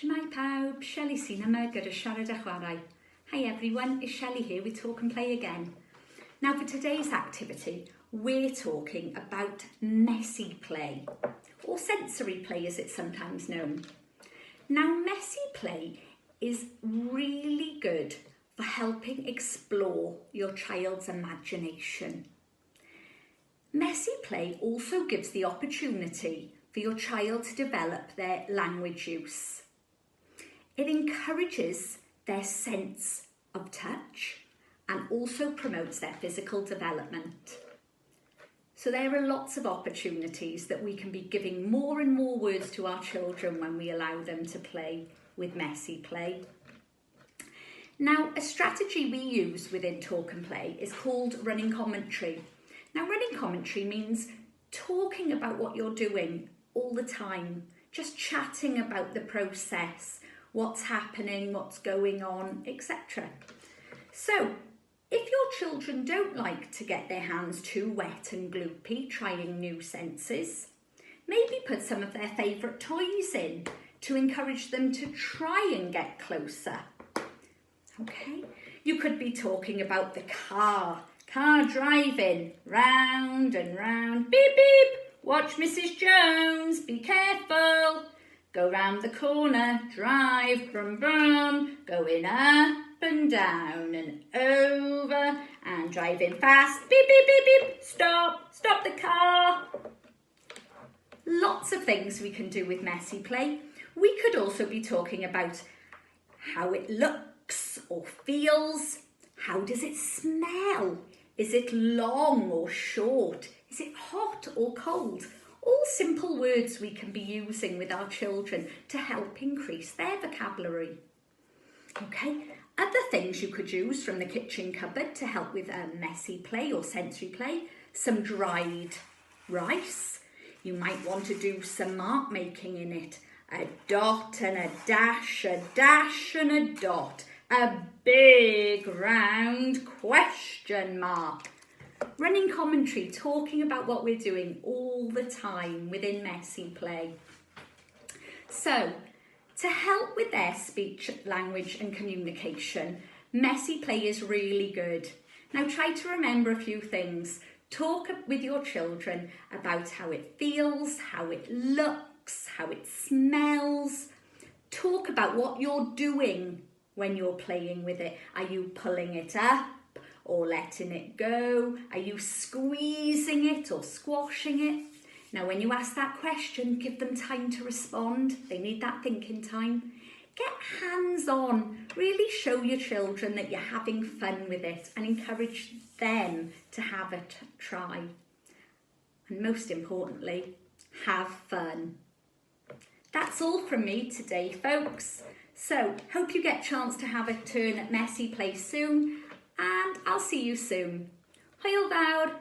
Shwmae pawb, Shelli sy'n yma gyda siarad a chwarae. Hi everyone, it's Shelli here with Talk and Play again. Now for today's activity, we're talking about messy play, or sensory play as it's sometimes known. Now messy play is really good for helping explore your child's imagination. Messy play also gives the opportunity for your child to develop their language use. It encourages their sense of touch and also promotes their physical development. So there are lots of opportunities that we can be giving more and more words to our children when we allow them to play with messy play. Now, a strategy we use within Talk and Play is called running commentary. Now, running commentary means talking about what you're doing all the time, just chatting about the process, what's happening, what's going on, etc. So, if your children don't like to get their hands too wet and gloopy trying new senses, maybe put some of their favourite toys in to encourage them to try and get closer. Okay, you could be talking about the car driving round and round, beep beep, watch Mrs. Jones, be careful. Go round the corner, drive, brum brum, going up and down and over and driving fast, beep beep beep beep, stop the car. Lots of things we can do with messy play. We could also be talking about how it looks or feels. How does it smell? Is it long or short? Is it hot or cold? All simple words we can be using with our children to help increase their vocabulary. Okay, other things you could use from the kitchen cupboard to help with messy play or sensory play. Some dried rice. You might want to do some mark making in it. A dot and a dash and a dot. A big round question mark. Running commentary, talking about what we're doing all the time within messy play. So, to help with their speech, language and communication, messy play is really good. Now try to remember a few things. Talk with your children about how it feels, how it looks, how it smells. Talk about what you're doing when you're playing with it. Are you pulling it up or letting it go? Are you squeezing it or squashing it? Now, when you ask that question, give them time to respond. They need that thinking time. Get hands-on. Really show your children that you're having fun with it and encourage them to have a try. And most importantly, have fun. That's all from me today, folks. So, hope you get a chance to have a turn at messy play soon, and I'll see you soon. Hwyl fawr!